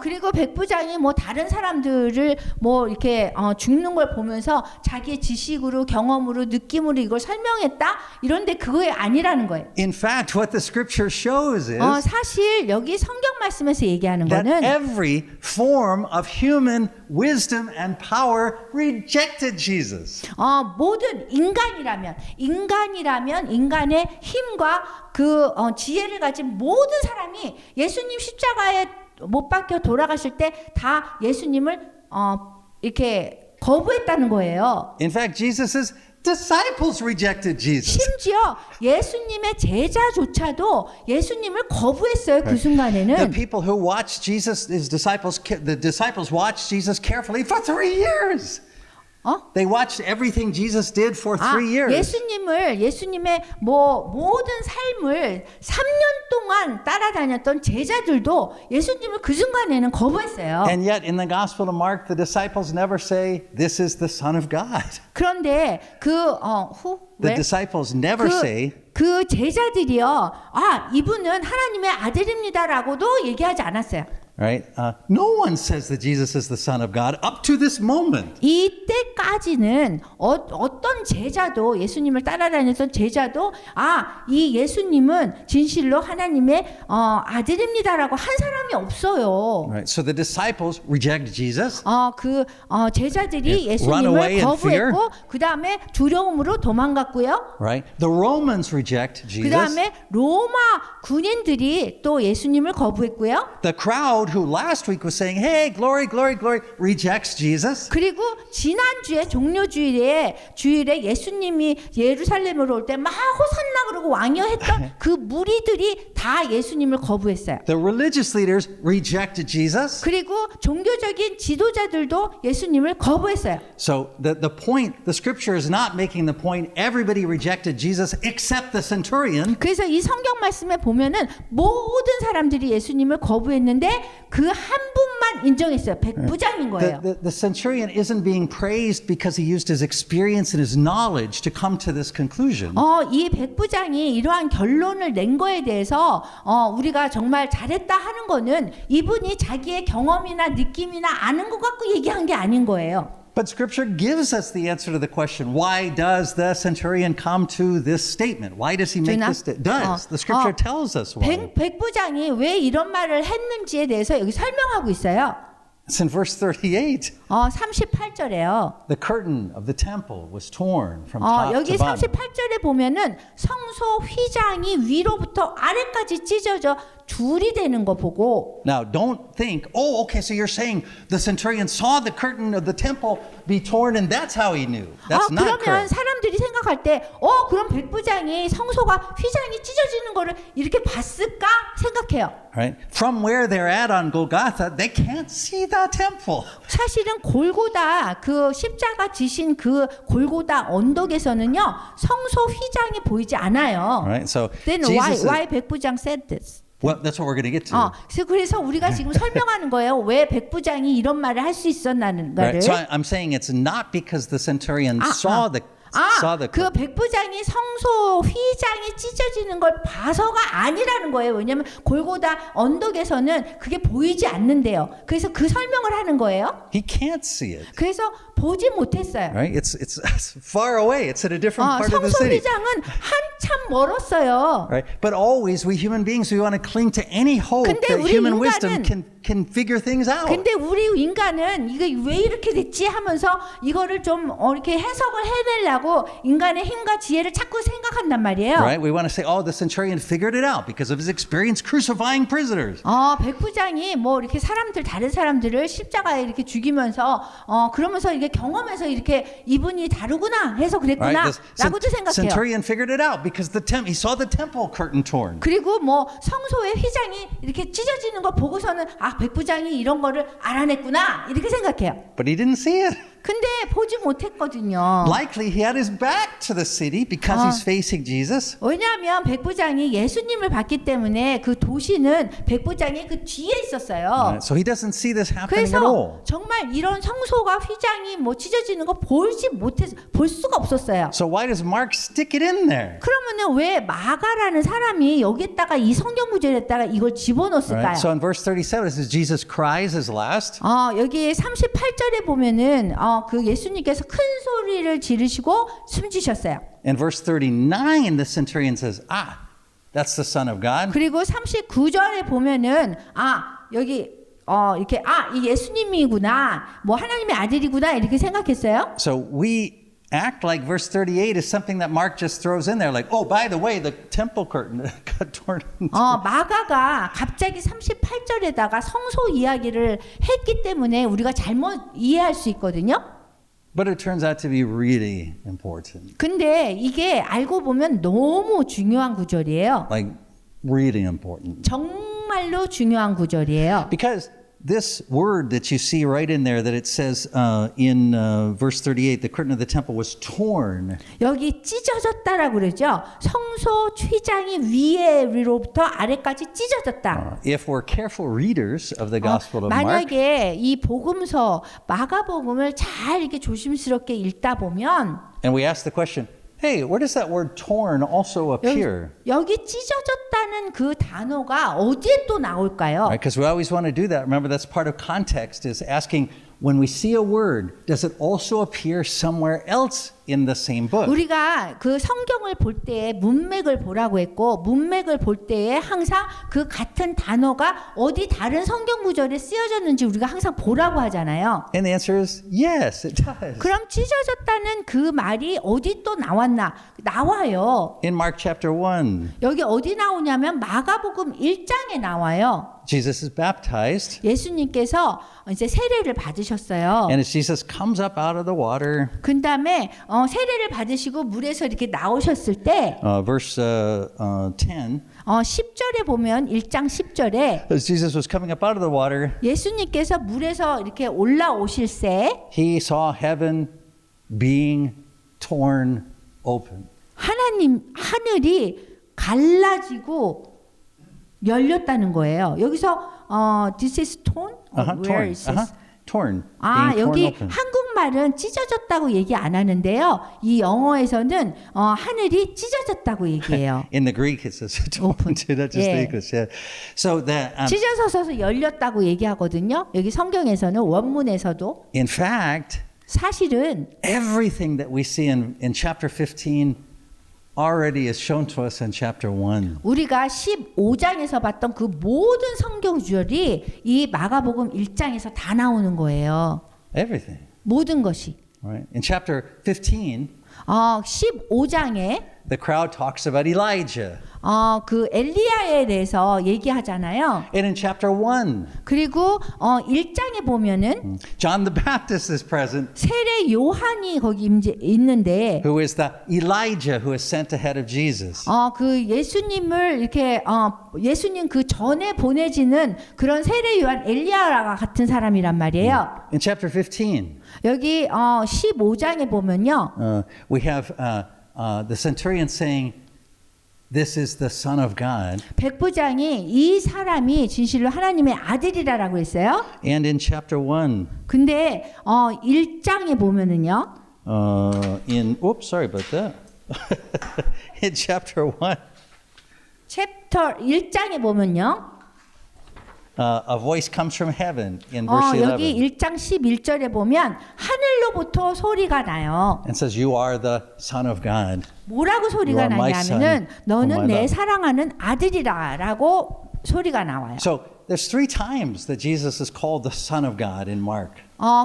그리고 백부장이 뭐 다른 사람들을 뭐 이렇게 죽는 걸 보면서 자기의 지식으로 경험으로 느낌으로 이걸 설명했다 이런데 그거에 아니라는 거예요. In fact, what the scripture shows is 사실 여기 성경 말씀에서 얘기하는 that 거는 every form of human wisdom and power rejected Jesus. 모든 인간이라면 인간의 힘과 그 지혜를 가진 모든 사람이 예수님 십자가에 못 박혀 돌아가실 때 다 예수님을 이렇게 거부했다는 거예요. In fact, Jesus's disciples rejected Jesus. 심지어 예수님의 제자조차도 예수님을 거부했어요. 그 The 순간에는. people who watched Jesus, the disciples watched Jesus carefully for 3 years. They watched everything Jesus did for 3 years. 예수님의 모든 삶을 3년 동안 따라다녔던 제자들도 예수님을 그 순간에는 거부했어요. And yet in the Gospel of Mark, the disciples never say, "This is the Son of God." 그런데 The disciples never say, 그 제자들이요, 이분은 하나님의 아들입니다라고도 얘기하지 않았어요. right? No one says that Jesus is the Son of God up to this moment. 이때까지는 어떤 제자도 예수님을 따라다녔던 제자도 이 예수님은 진실로 하나님의 아들입니다라고 한 사람이 없어요. Right? So the disciples reject Jesus. 제자들이 Run away 예수님을 in 거부했고 그 다음에 두려움으로 도망갔고요. Right? The Romans reject 그 Jesus. 다음에 로마 군인들이 또 예수님을 거부했고요. The crowd who last week was saying, "Hey, glory, glory, glory," rejects Jesus. 그리고 지난주에 종료주일에 예수님이 예루살렘으로 올 때 막 호산나 그러고 왕이여 했던 그 무리들이 다 예수님을 거부했어요. The religious leaders rejected Jesus. 그리고 종교적인 지도자들도 예수님을 거부했어요. So the point, the scripture is not making the point everybody rejected Jesus except the centurion. 그래서 이 성경 말씀에 보면은 모든 사람들이 예수님을 거부했는데 그 한 분만 인정했어요. 백부장인 거예요. The centurion isn't being praised because he used his experience and his knowledge to come to this conclusion. 이 백부장이 이러한 결론을 낸 거에 대해서 우리가 정말 잘했다 하는 거는 이분이 자기의 경험이나 느낌이나 아는 것 갖고 얘기한 게 아닌 거예요. But Scripture gives us the answer to the question, why does the centurion come to this statement? Why does he make this statement? The Scripture tells us why. 백부장이 왜 이런 말을 했는지에 대해서 여기 설명하고 있어요. It's in verse 38. 38절에요. The curtain of the temple was torn from top 여기 to bottom. 38절에 보면은 성소 휘장이 위로부터 아래까지 찢어져 둘이 되는 거 보고 Now, don't think, oh, okay, so you're saying the centurion saw the curtain of the temple be torn and that's how he knew. That's not 그러면 correct. 사람들이 생각할 때 그럼 백부장이 성소가 휘장이 찢어지는 거를 이렇게 봤을까 생각해요. Right? From where they're at on Golgotha, they can't see the temple. 사실은 골고다 그 십자가 지신 그 골고다 언덕에서는요 성소 휘장이 보이지 않아요. Right? So Then Jesus why 백부장 said this? well, that's what we're going to get to. 그래서 우리가 지금 설명하는 거예요. 왜 백부장이 이런 말을 할 수 있었나는 거를. Right? So I'm saying it's not because the centurion saw the 그 백부장이 성소 휘장이 찢어지는 걸 봐서가 아니라는 거예요. 왜냐하면 골고다 언덕에서는 그게 보이지 않는데요. 그래서 그 설명을 하는 거예요. He can't see it. 그래서 보지 못했어요. Right? It's far away. It's at a different part of the 성소 city. 휘장은 한참 멀었어요. Right? But always we human beings, we want to cling to any hope 근데 that 우리 human wisdom 인간은 can figure things out. 근데 우리 인간은 이게 왜 이렇게 됐지 하면서 이거를 좀 이렇게 해석을 해내려고 인간의 힘과 지혜를 자꾸 생각한단 말이에요. Right? We want to say, oh, the centurion figured it out because of his experience crucifying prisoners. 백부장이 뭐 이렇게 다른 사람들을 십자가에 이렇게 죽이면서 그러면서 이게 경험해서 이렇게 이분이 다르구나 해서 그랬구나라고도 생각해요. Centurion figured it out because he saw the temple curtain torn. 그리고 뭐 성소의 휘장이 이렇게 찢어지는 거 보고서는 백부장이 이런 거를 알아냈구나 이렇게 생각해요. But he didn't see it. 근데 보지 못했거든요. Likely he had his back to the city because he's facing Jesus. 왜냐하면 백부장이 예수님을 봤기 때문에 그 도시는 백부장이 그 뒤에 있었어요. So he doesn't see this happening at 그래서 all. 정말 이런 성소가 휘장이 뭐 찢어지는 거 볼 수가 없었어요. So why does Mark stick it in there? 그러면은 왜 마가라는 사람이 여기에다가 이 성경 구절에다가 이걸 집어넣었을까요? Right? So in verse 37 it says Jesus cries his last. 여기 38절에 보면은 그 예수님께서 큰 소리를 지르시고 숨지셨어요. In verse 39 the centurion says, that's the Son of God. 그리고 39절에 보면은 여기 이렇게 이 예수님이구나, 뭐 하나님의 아들이구나 이렇게 생각했어요. So we act like verse 38 is something that Mark just throws in there, like, oh, by the way, the temple curtain got torn. 마가가 갑자기 38절에다가 성소 이야기를 했기 때문에 우리가 잘못 이해할 수 있거든요. But it turns out to be really important. 근데 이게 알고 보면 너무 중요한 구절이에요. Like, really important. 정말로 중요한 구절이에요. Because this word that you see right in there that it says in verse 38, the curtain of the temple was torn. 여기 찢어졌다라고 그러죠. 성소 휘장이 위로부터 아래까지 찢어졌다. If we're careful readers of the Gospel of Mark, 만약에 이 복음서 마가복음을 잘 이렇게 조심스럽게 읽다 보면 and we ask the question, hey, where does that word torn also appear? 여기 찢어졌다는 그 단어가 어디에 또 나올까요? Because we always want to do that. Remember, that's part of context, is asking, when we see a word, does it also appear somewhere else in the same book? 우리가 그 성경을 볼 때에 문맥을 보라고 했고 문맥을 볼 때에 항상 그 같은 단어가 어디 다른 성경 구절에 쓰여졌는지 우리가 항상 보라고 하잖아요. And the answer is yes, it does. 그럼 찢어졌다는 그 말이 어디 또 나와요. In Mark chapter 1, 여기 어디 나오냐면 마가복음 1장에 나와요. Jesus is baptized. 예수님께서 이제 세례를 받으셨어요. And as Jesus comes up out of the water, 그 다음에 세례를 받으시고 물에서 이렇게 나오셨을 때 verse 10, 10절에 보면 1장 10절에 as Jesus was coming up out of the water, 예수님께서 물에서 이렇게 올라오실새 he saw heaven being torn open. 하늘이 갈라지고 열렸다는 거예요. 여기서 this is torn? Where torn. is this? Torn. 여기 open. 한국말은 찢어졌다고 얘기 안 하는데요. 이 영어에서는 하늘이 찢어졌다고 얘기해요. In the Greek, it says torn. Not just the English. Yeah. So that 찢어져서 열렸다고 얘기하거든요. 여기 성경에서는 원문에서도. in fact, 사실은 everything that we see in chapter 15 already is shown to us in chapter 1. 우리가 15장에서 봤던 그 모든 성경 구절이 이 마가복음 1장에서 다 나오는 거예요. Everything. 모든 것이. Right? In chapter 15, 15장에 the crowd talks about Elijah. 그 엘리야에 대해서 얘기하잖아요. And in chapter 1, 그리고 1장에 보면은 John the Baptist is present, 세례 요한이 거기 있는데 who is the Elijah who is sent ahead of Jesus. 그 예수님을 이렇게 예수님 그 전에 보내지는 그런 세례 요한 엘리야와 같은 사람이란 말이에요. In chapter 15, 여기 15장에 보면요. we have the centurion saying, "This is the Son of God." 백부장이 이 사람이 진실로 하나님의 아들이라고 했어요. And in chapter 1, 근데 1장에 보면은요. sorry about that. In chapter 1, 챕터 1장에 보면요. a voice comes from heaven in verse 11. 여기 1장 11절에 보면 하늘로부터 소리가 나요. And says, "You are the Son of God." 뭐라고 소리가 You are my 나냐면은 son, 너는 whom I 내 love. 사랑하는 아들이라라고 소리가 나와요. So there's 3 times that Jesus is called the Son of God in Mark.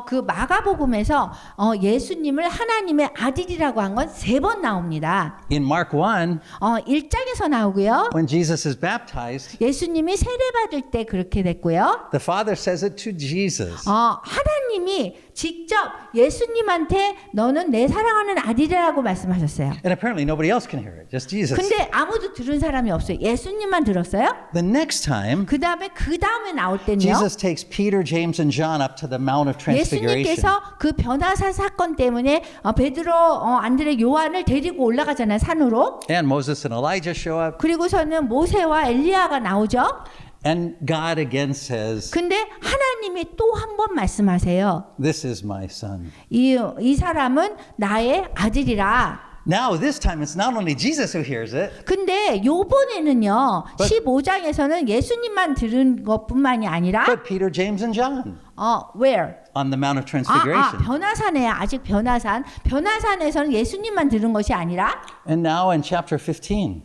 그 마가복음에서 예수님을 하나님의 아들이라고 한 건 3번 나옵니다. In Mark 1, 1장에서 나오고요. when Jesus is baptized, 예수님이 세례받을 때 그렇게 됐고요. the Father says it to Jesus. 하나님이 직접 예수님한테 너는 내 사랑하는 아들이라고 말씀하셨어요. And apparently nobody else can hear it, just Jesus. 근데 아무도 들은 사람이 없어요. 예수님만 들었어요. The next time, 그 다음에 나올 때는요. Jesus takes Peter, James, and John up to the Mount of Transfiguration. 예수님께서 그 변화사 사건 때문에 베드로, 안드레, 요한을 데리고 올라가잖아요. 산으로. And Moses and Elijah show up. 그리고서는 모세와 엘리야가 나오죠. And God again says, 근데 하나님이 또 한 번 말씀하세요. "This is my son." 이 사람은 나의 아들이라. Now this time it's not only Jesus who hears it, 근데 요번에는요. 15장에서는 예수님만 들은 것뿐만이 아니라 but Peter, James, and John where? on the Mount of Transfiguration. 변화산에 아직 변화산에서는 예수님만 들은 것이 아니라 And now in chapter 15,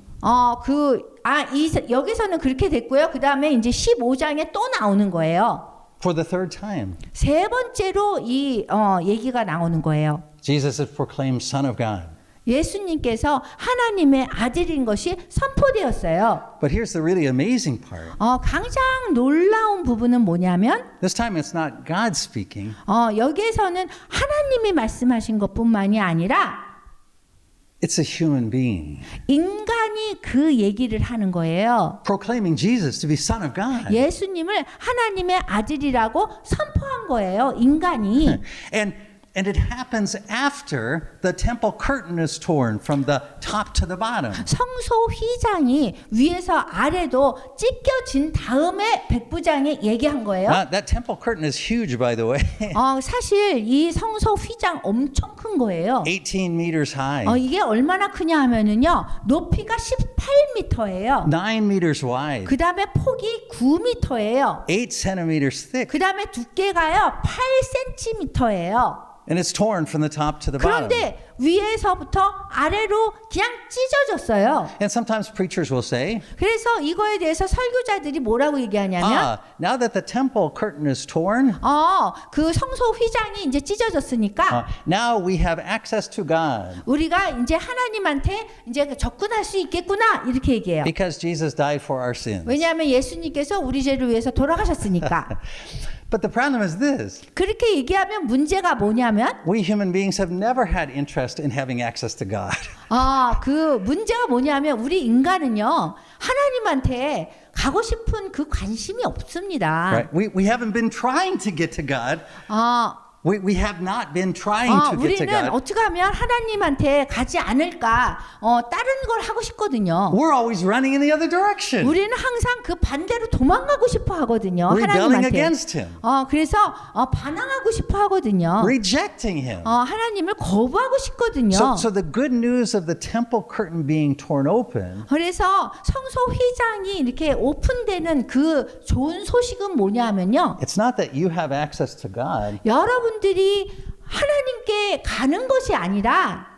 여기서는 그렇게 됐고요. 그 다음에 이제 15장에 또 나오는 거예요. for the 3rd time, 3번째로 이 얘기가 나오는 거예요. Jesus is proclaimed Son of God. 예수님께서 하나님의 아들인 것이 선포되었어요. But here's the really amazing part. 가장 놀라운 부분은 뭐냐면 This time it's not God speaking, 여기에서는 하나님이 말씀하신 것뿐만이 아니라 it's a human being 인간이 그 얘기를 하는 거예요. proclaiming Jesus to be Son of God. 예수님을 하나님의 아들이라고 선포한 거예요. 인간이. And it happens after the temple curtain is torn from the top to the bottom. 성소 휘장이 위에서 아래도 찢겨진 다음에 백부장이 얘기한 거예요. That temple curtain is huge, by the way. 사실 이 성소 휘장 엄청 큰 거예요. 18 meters high, 이게 얼마나 크냐 하면은요. 높이가 18m예요. 9 meters wide, 그 다음에 폭이 9m예요. 8 centimeters thick, 그 다음에 두께가요. 8cm예요. and it's torn from the top to the bottom. 그런데 위에서부터 아래로 그냥 찢어졌어요. And sometimes preachers will say, 그래서 이거에 대해서 설교자들이 뭐라고 얘기하냐면 now that the temple curtain is torn, 그 성소 휘장이 이제 찢어졌으니까 now we have access to God 우리가 이제 하나님한테 이제 접근할 수 있겠구나 이렇게 얘기해요. because Jesus died for our sins. 왜냐하면 예수님께서 우리 죄를 위해서 돌아가셨으니까. But the problem is this. 그렇게 얘기하면 문제가 뭐냐면 We human beings have never had interest in having access to God. 그 문제가 뭐냐면 우리 인간은요 하나님한테 가고 싶은 그 관심이 없습니다. Right? We haven't been trying to get to God. We have not been trying to get to 우리는 God. 어떻게 하면 하나님한테 가지 않을까 다른 걸 하고 싶거든요. We're always running in the other direction. 우리는 항상 그 반대로 도망가고 싶어 하거든요. Rebelling 하나님한테. against Him. 그래서 반항하고 싶어 하거든요. Rejecting Him. 하나님을 거부하고 싶거든요. So the good news of the temple curtain being torn open 그래서 성소 휘장이 이렇게 오픈되는 그 좋은 소식은 뭐냐면요. it's not that you have access to God. 여러분들이 하나님께 가는 것이 아니라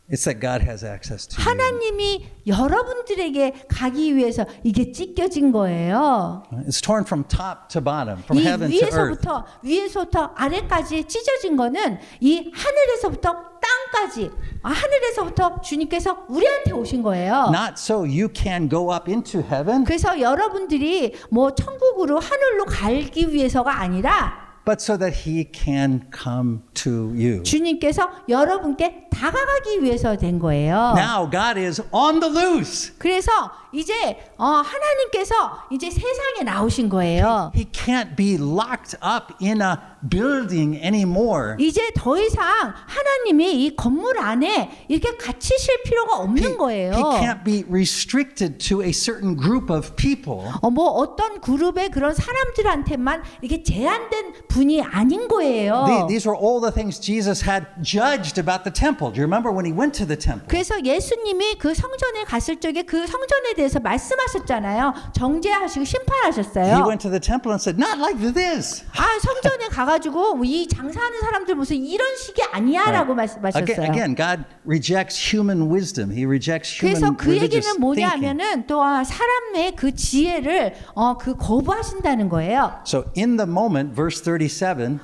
It's that God has access to you. 하나님이 여러분들에게 가기 위해서 이게 찢겨진 거예요. It's torn from top to bottom, from 이 heaven to earth. 위에서부터 아래까지 찢어진 거는 이 하늘에서부터 땅까지 하늘에서부터 주님께서 우리한테 오신 거예요. Not so you can go up into heaven, 그래서 여러분들이 뭐 천국으로 하늘로 가기 위해서가 아니라 but so that He can come to you. 주님께서 여러분께 다가가기 위해서 된 거예요. Now God is on the loose. 그래서 이제 하나님께서 이제 세상에 나오신 거예요. He can't be locked up in a building anymore. 이제 더 이상 하나님이 이 건물 안에 이렇게 갇히실 필요가 없는 거예요. He can't be restricted to a certain group of people. 뭐 어떤 그룹의 그런 사람들한테만 이렇게 제한된 분이 아닌 거예요. These were all the things Jesus had judged about the temple. Do you remember when He went to the temple? 그래서 예수님이 그 성전에 갔을 적에 그 성전에 대해서 말씀하셨잖아요. 정죄하시고 He 심판하셨어요. went to the temple and said, "Not like this." 성전에 가가지고 이 장사하는 사람들 무슨 이런 식이 아니야라고 말씀하셨어요. Again, God rejects human wisdom. He rejects 그래서 human 그 religious 얘기는 thinking. 뭐냐면은 또 사람의 그 지혜를 그 거부하신다는 거예요. So in the moment, verse 37,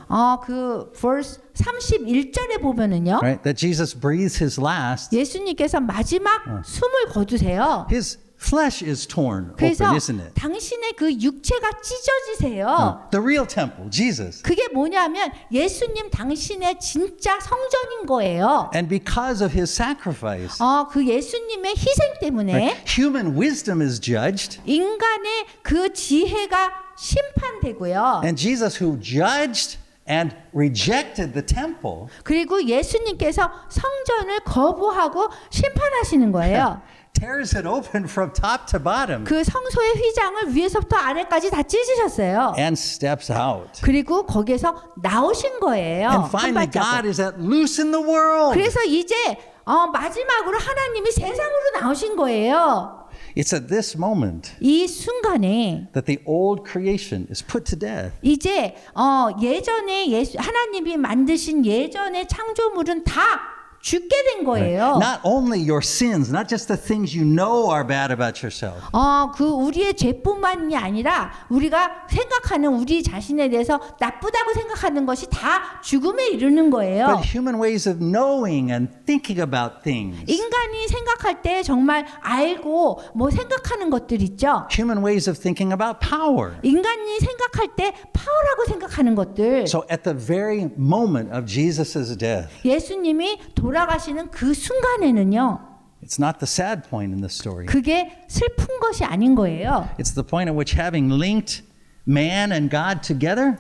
그 verse 31절에 보면은요. right, that Jesus breathes His last, 예수님께서 마지막 숨을 거두세요. His flesh is torn 그래서 open, isn't it? 당신의 그 육체가 찢어지세요. The real temple, Jesus. 그게 뭐냐면 예수님 당신의 진짜 성전인 거예요. And because of His sacrifice, 그 예수님의 희생 때문에 right, human wisdom is judged. 인간의 그 지혜가 심판되고요. And Jesus, who judged and rejected the temple, 그리고 예수님께서 성전을 거부하고 심판하시는 거예요. tears it open from top to bottom 그 성소의 휘장을 위에서부터 아래까지 다 찢으셨어요. and steps out. 그리고 거기에서 나오신 거예요. And 한 finally, God 발자국. is at loose in the world. 그래서 이제 마지막으로 하나님이 세상으로 나오신 거예요. It's at this moment 이 순간에 that the old creation is put to death. 이제 예전에 하나님이 만드신 예전의 창조물은 다 죽게 된 거예요. Not only your sins, not just the things you know are bad about yourself, 그 우리의 죄뿐만이 아니라 우리가 생각하는 우리 자신에 대해서 나쁘다고 생각하는 것이 다 죽음에 이르는 거예요. but human ways of knowing and thinking about things. 인간이 생각할 때 정말 알고 뭐 생각하는 것들 있죠. Human ways of thinking about power. 인간이 생각할 때 파워라고 생각하는 것들. So at the very moment of Jesus' death, 예수님이 돌아가시는 그 순간에는요. it's not the sad point in the story. 그게 슬픈 것이 아닌 거예요. It's the point at which having linked man and God together,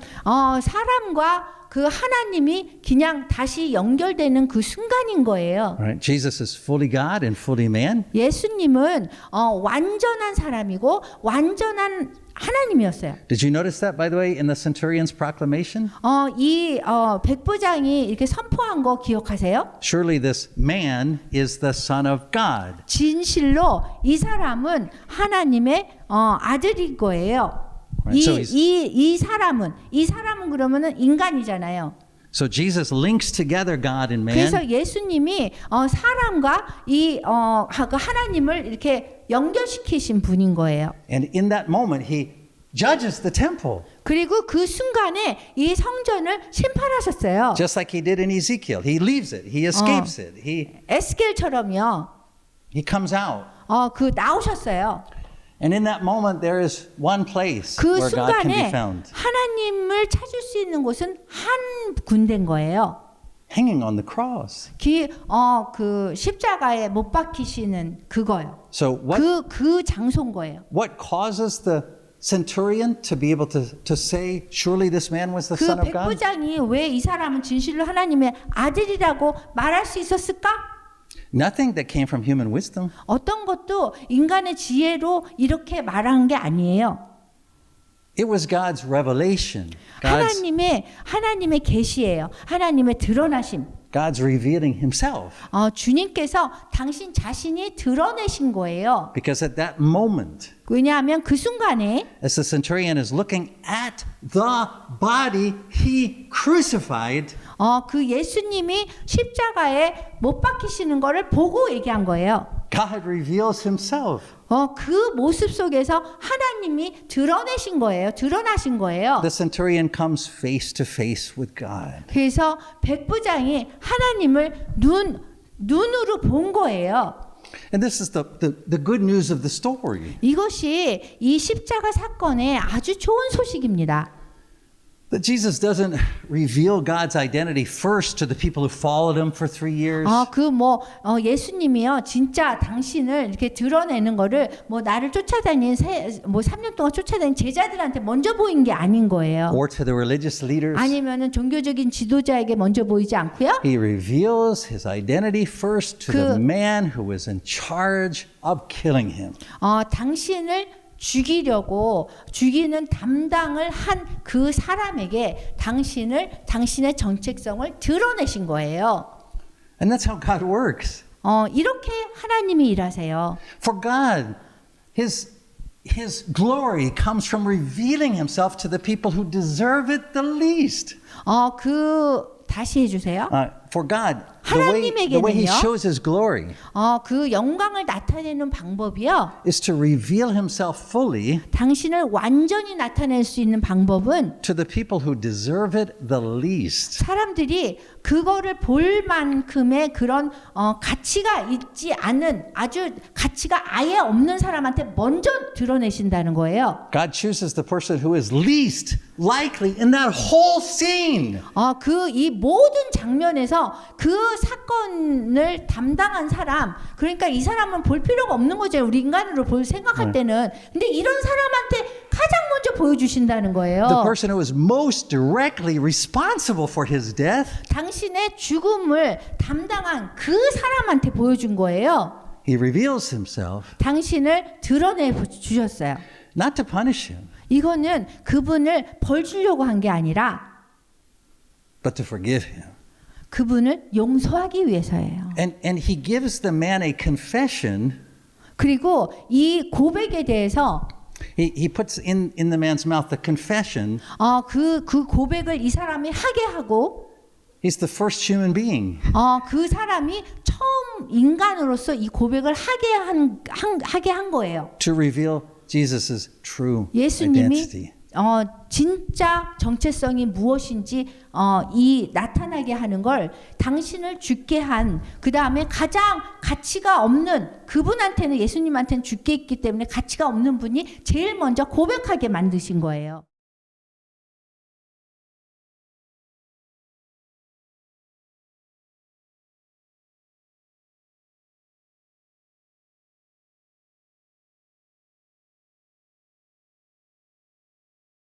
사람과 그 하나님이 그냥 다시 연결되는 그 순간인 거예요. right? Jesus is fully God and fully man. 예수님은 완전한 사람이고 완전한 하나님이었어요. Did you notice that, by the way, in the centurion's proclamation? 이 백부장이 이렇게 선포한 거 기억하세요? Surely this man is the Son of God. 진실로 이 사람은 하나님의 아들일 거예요. Right, so 이 사람은 그러면은 인간이잖아요. So Jesus links together God and man. 그래서 예수님이 사람과 그 하나님을 이렇게 연결시키신 분인 거예요. And in that moment, he judges the temple, 그리고 그 순간에 이 성전을 심판하셨어요. just like he did in Ezekiel. He leaves it. He escapes it. 에스겔처럼요. He comes out. 그 나오셨어요. And in that moment, there is one place 그 where God can be 순간에 found, 하나님을 찾을 수 있는 곳은 한 군데인 거예요. hanging on the cross. 그 십자가에 못 박히시는 그거요. So 그 장소인 거예요. what causes the centurion to be able to say, surely this man was the 그 Son of God? 백부장이 왜 이 사람은 진실로 하나님의 아들이라고 말할 수 있었을까? Nothing that came from human wisdom. 어떤 것도 인간의 지혜로 이렇게 말한 게 아니에요. It was God's revelation. 하나님의 계시예요. 하나님의 드러나심. God's revealing himself. 주님께서 당신 자신이 드러내신 거예요. Because at that moment, 왜냐하면 그 순간에 as the centurion is looking at the body he crucified, 그 예수님이 십자가에 못 박히시는 거를 보고 얘기한 거예요. God reveals himself. 그 모습 속에서 하나님이 드러내신 거예요. 드러나신 거예요. The centurion comes face to face with God. 그래서 백부장이 하나님을 눈으로 본 거예요. And this is the good news of the story. 이것이 이 십자가 사건의 아주 좋은 소식입니다. That Jesus doesn't reveal God's identity first to the people who followed him for 3 years. 예수님이요, 진짜 당신을 이렇게 드러내는 거를 나를 쫓아다닌 3년 동안 쫓아다닌 제자들한테 먼저 보인 게 아닌 거예요. Or to the religious leaders. 아니면은 종교적인 지도자에게 먼저 보이지 않고요. He reveals his identity first to the man who was in charge of killing him. 당신을 죽이는 담당을 한 그 사람에게 당신의 정체성을 드러내신 거예요. And that's how God works. 이렇게 하나님이 일하세요. For God, his glory comes from revealing himself to the people who deserve it the least. 다시 해주세요. For God, the way he shows his glory 그 영광을 나타내는 방법이요. is to reveal himself fully 당신을 완전히 나타낼 수 있는 방법은 to the people who deserve it the least. 사람들이 그거를 볼 만큼의 그런 가치가 있지 않은 가치가 아예 없는 사람한테 먼저 드러내신다는 거예요. God chooses the person who is least likely in that whole scene. 이 모든 장면에서 그 사건을 담당한 사람, 그러니까 이 사람은 볼 필요가 없는 거죠. 우리 인간으로 생각할 때는. 근데 이런 사람한테 가장 먼저 보여주신다는 거예요. The person who is most directly responsible for his death. 당신의 죽음을 담당한 그 사람한테 보여준 거예요. He reveals himself. 당신을 드러내 주셨어요. Not to punish him. 이거는 그분을 벌 주려고 한 게 아니라 but to forgive him. 그분을 용서하기 위해서예요. And he gives the man a confession. 그리고 이 고백에 대해서 he puts in the man's mouth the confession. 그 고백을 이 사람이 하게 하고 He's the first human being. 그 사람이 처음 인간으로서 이 고백을 하게 한 거예요. To reveal Jesus's true 예수님이 identity. 진짜 정체성이 무엇인지 나타나게 하는 걸 당신을 죽게 한 그 다음에 가장 가치가 없는 그분한테는 예수님한테는 죽게 했기 때문에 가치가 없는 분이 제일 먼저 고백하게 만드신 거예요.